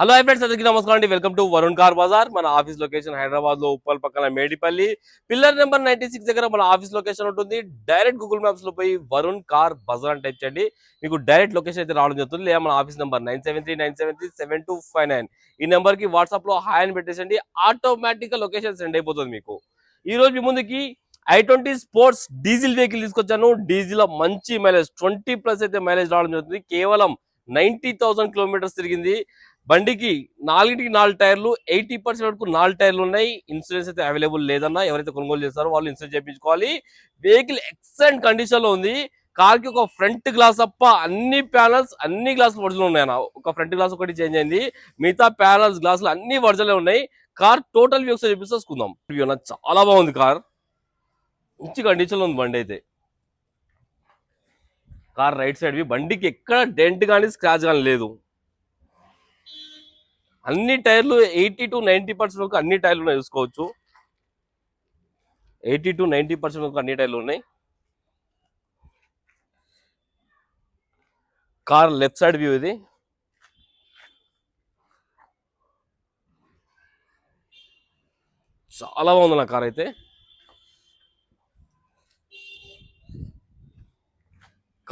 Hello hi friends, అందరికీ నమస్కారం అండి. Welcome to Varun car Bazar. మన ఆఫీస్ లొకేషన్ హైదరాబాద్ లో ఉప్పల్ పక్కన మేడిపల్లి పిల్లర్ నెంబర్ 96 దగ్గర మన ఆఫీస్ లొకేషన్ ఉంటుంది. డైరెక్ట్ గూగుల్ మ్యాప్స్ లో పోయి వరుణ్ కార్ బజార్ అని టైప్ చేయండి, మీకు డైరెక్ట్ లొకేషన్ అయితే రావడం జరుగుతుంది. లేదా మన ఆఫీస్ నెంబర్ 9739737259 ఈ నెంబర్ కి వాట్సాప్ లో హాయ్ అని పెట్టేసండి, ఆటోమేటిక్ గా లొకేషన్ సెండ్ అయిపోతుంది మీకు. ఈ రోజు మీ ముందుకి i20 స్పోర్ట్స్ డీజిల్ వెహికల్ తీసుకొచ్చాను. డీజిల్ మంచి మైలేజ్ 20+ అయితే మైలేజ్ రావడం జరుగుతుంది. కేవలం 90,000 కిలోమీటర్స్ తిరిగింది. బండికి 4 టైర్లు, 80% వరకు 4 టైర్లు ఉన్నాయి. ఇన్సూరెన్స్ అయితే అవైలబుల్ లేదన్నా, ఎవరైతే కొనుగోలు చేస్తారో వాళ్ళు ఇన్సూరెన్స్ చేయించుకోవాలి. వెహికల్ ఎక్సలెంట్ కండిషన్ లో ఉంది. కార్ కి ఒక ఫ్రంట్ గ్లాస్ తప్ప అన్ని ప్యానల్స్ అన్ని గ్లాసులు ఒరిజినల్ ఉన్నాయన్న. ఒక ఫ్రంట్ గ్లాస్ ఒకటి చేంజ్ అయింది, మిగతా ప్యానల్స్ గ్లాసులు అన్ని ఒరిజినల్ ఉన్నాయి. కార్ టోటల్ వ్యూ ఒకసారి చూపిస్తుందాం. చాలా బాగుంది కార్, మంచి కండిషన్ లో ఉంది బండి అయితే. కార్ రైట్ సైడ్ బండికి ఎక్కడ డెంట్ కానీ స్క్రాచ్ కానీ లేదు. అన్ని టైర్లు 80-90% వరకు అన్ని టైర్లు ఉన్నాయి, చూసుకోవచ్చు. 80-90% వరకు అన్ని టైర్లు ఉన్నాయి. కార్ లెఫ్ట్ సైడ్ వ్యూ ఇది. చాలా బాగుంది నా కార్ అయితే.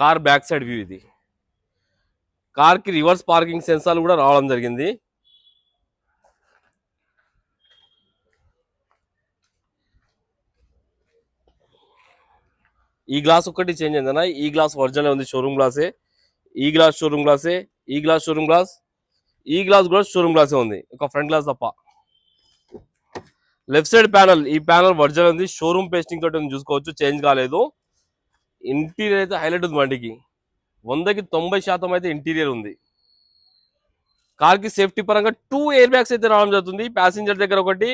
కార్ బ్యాక్ సైడ్ వ్యూ ఇది. కార్ కి రివర్స్ పార్కింగ్ సెన్సార్లు కూడా రావడం జరిగింది. ఈ గ్లాస్ ఒక్కటి చేంజ్ అయిందన్న, ఈ గ్లాస్ ఒరిజినల్ ఉంది, షోరూమ్ గ్లాసే. ఈ గ్లాస్ షోరూమ్ గ్లాసే, ఈ గ్లాస్ షోరూమ్ గ్లాస్, ఈ గ్లాస్ కూడా షోరూమ్ గ్లాసే ఉంది, ఒక ఫ్రంట్ గ్లాస్ తప్ప. లెఫ్ట్ సైడ్ ప్యానల్, ఈ ప్యానల్ ఒరిజినల్ ఉంది, షోరూమ్ పేస్టింగ్ తోటి ఉంది, చూసుకోవచ్చు, చేంజ్ కాలేదు. ఇంటీరియర్ అయితే హైలైట్ ఉంది బండికి. 100కి 90% అయితే ఇంటీరియర్ ఉంది. కార్ కి సేఫ్టీ పరంగా 2 ఎయిర్ బ్యాగ్స్ అయితే రావడం జరుగుతుంది. ప్యాసింజర్ దగ్గర ఒకటి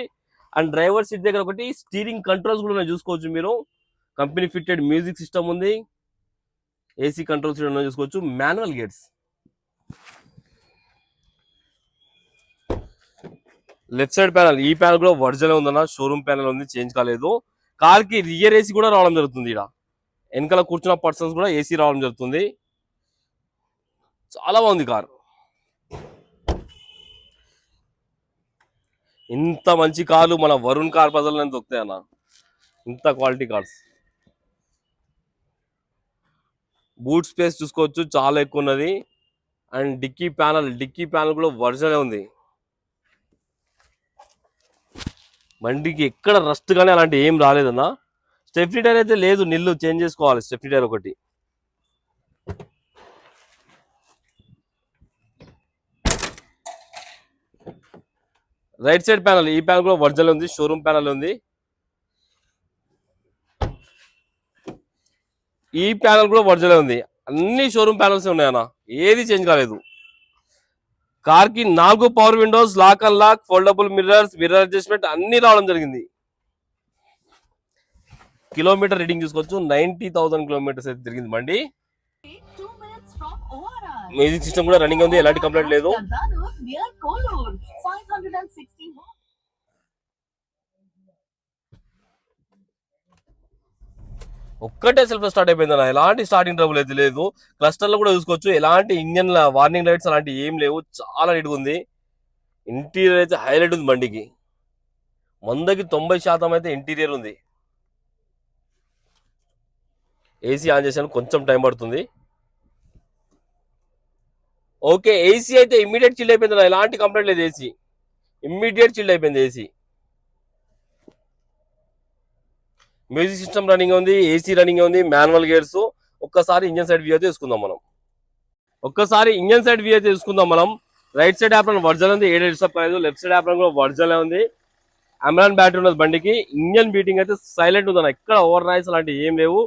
అండ్ డ్రైవర్ సీట్ దగ్గర ఒకటి. స్టీరింగ్ కంట్రోల్స్ కూడా ఉన్నాయి, చూసుకోవచ్చు మీరు. కంపెనీ ఫిట్టెడ్ మ్యూజిక్ సిస్టమ్ ఉంది, ఏసీ కంట్రోల్స్ ఉన్నాయి, చూసుకోవచ్చు. Manual gates. Left side panel, ఈ ప్యానల్ కూడా ఒరిజినల్ ఉందన్న, షోరూమ్ ప్యానల్ ఉంది, చేంజ్ కాలేదు. కార్ కి రియర్ ఏసీ కూడా రావడం జరుగుతుంది. ఇక్కడ వెనకాల కూర్చున్న పర్సన్స్ కూడా ఏసీ రావడం జరుగుతుంది. చాలా బాగుంది కార్. ఇంత మంచి కార్లు మన వరుణ్ కార్ బజార్లో దొరుకుతాయన్న, ఇంత క్వాలిటీ కార్స్. బూట్ స్పేస్ చూసుకోవచ్చు, చాలా ఎక్కువ ఉన్నది. అండ్ డిక్కీ ప్యానల్ కూడా ఒరిజినల్ ఉంది. బండికి ఎక్కడ రస్ట్ కానీ అలాంటి ఏం రాలేదన్నా. స్టెఫ్నీ టైర్ అయితే లేదు, నిల్లు చేంజ్ చేసుకోవాలి స్టెఫ్నీ టైర్ ఒకటి. రైట్ సైడ్ ప్యానల్, ఈ ప్యానల్ కూడా ఒరిజినల్ ఉంది, షోరూమ్ ప్యానల్ ఉంది. ఈ ప్యానల్ కూడా ఒరిజినల్ ఉంది, అన్ని షోరూమ్ ప్యానల్స్ ఉన్నాయన్న, ఏది చేంజ్ కాలేదు. కార్ కి 4 power windows, lock and lock, foldable mirrors, mirror adjustment అన్ని రావడం జరిగింది. కిలోమీటర్ రీడింగ్ చూసుకోవచ్చు, 90,000 కిలోమీటర్స్ అయితే తిరిగింది బండి. మ్యూజిక్ సిస్టమ్ కూడా రన్నింగ్ ఉంది, ఎలాంటి కంప్లైంట్ లేదు. ఒక్కటే సెల్ఫ్ స్టార్ట్ అయిపోయింది అన్న, ఎలాంటి స్టార్టింగ్ ట్రబుల్ అయితే లేదు. క్లస్టర్ లో కూడా చూసుకోవచ్చు, ఎలాంటి ఇంజన్ వార్నింగ్ లైట్స్ అలాంటివి ఏం లేవు, చాలా నీట్గా ఉంది. ఇంటీరియర్ అయితే హైలైట్ ఉంది బండికి. 100కి 90% అయితే ఇంటీరియర్ ఉంది. ఏసీ ఆన్ చేశాను, కొంచెం టైం పడుతుంది. ఓకే, ఏసీ అయితే ఇమ్మీడియట్ చిల్ అయిపోయింది, ఎలాంటి కంప్లైంట్ లేదు. ఏసీ ఇమ్మీడియట్ చిల్ అయిపోయింది ఏసీ. మ్యూజిక్ సిస్టమ్ రన్నింగ్ ఉంది, ఏసీ రన్నింగ్ ఉంది, మాన్యువల్ గేర్స్. ఒక్కసారి ఇంజన్ సైడ్ వ్యూ అయితే తీసుకుందాం మనం. రైట్ సైడ్ యాప్రన్ ఒరిజినల్ ఉంది, 7 సబ్స్క్రైబ్. లెఫ్ట్ సైడ్ యాప్రన్ కూడా ఒరిజినల్ ఉంది. అమెరాన్ బ్యాటరీ ఉన్నది బండికి. ఇంజన్ బీటింగ్ అయితే సైలెంట్ ఉందన్న, ఎక్కడ ఓవర్ నాయిస్ అలాంటివి ఏం లేవు,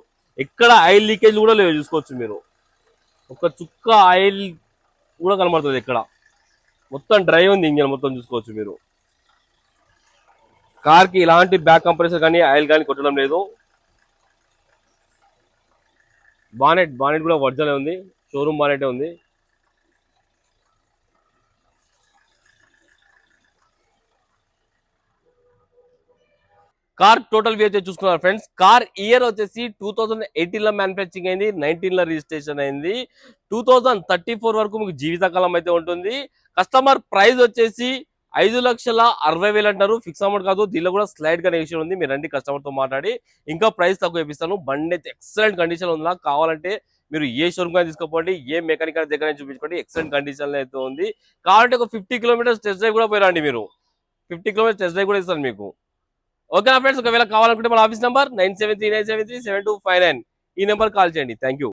ఎక్కడ ఆయిల్ లీకేజ్ కూడా లేవు, చూసుకోవచ్చు మీరు. ఒక చుక్క ఆయిల్ కూడా కనబడుతుంది ఎక్కడ. మొత్తం డ్రై ఉంది ఇంజన్ మొత్తం, చూసుకోవచ్చు మీరు. కార్ కి ఇలాంటి బ్యాక్ కంప్రెసర్ కానీ ఆయిల్ కానీ కొట్టడం లేదు. బానెట్ కూడా ఒరిజినల్ ఉంది, షోరూమ్ బానెట్ ఉంది. కార్ టోటల్ వ్యూ అయితే చూసుకున్నారు ఫ్రెండ్స్. కార్ ఇయర్ వచ్చేసి 2018 లో మ్యానుఫ్యాక్చరింగ్ అయింది, 19 లో రిజిస్ట్రేషన్ అయింది. 2034 వరకు మీకు జీవితకాలం అయితే ఉంటుంది. కస్టమర్ ప్రైస్ వచ్చేసి 5,60,000 అంటారు. ఫిక్స్ అమౌంట్ కాదు, దీనిలో కూడా స్లైడ్ గా నెగోషియేషన్ ఉంది. మీరు రండి కస్టమర్ తో మాట్లాడి ఇంకా ప్రైస్ తక్కువ ఇప్పిస్తాను. బండి అయితే ఎక్సలెంట్ కండిషన్ ఉంది. నాకు కావాలంటే మీరు ఏ షోరూమ్ కానీ తీసుకోపోండి, ఏ మెకానిక్ దగ్గర నుంచి చూపించుకోండి, ఎక్సలెంట్ కండిషన్ అయితే ఉంది. కావాలంటే ఒక 50 కిలోమీటర్స్ టెస్ట్ డ్రైవ్ కూడా పోయిరండి. మీరు 50 కిలోమీటర్స్ టెస్ట్ డ్రైవ్ కూడా ఇస్తాను మీకు. ఓకేనా ఫ్రెండ్స్, ఒకవేళ కావాలనుకుంటే మన ఆఫీస్ నెంబర్ 9739737259 ఈ నెంబర్ కాల్ చేయండి. Thank you.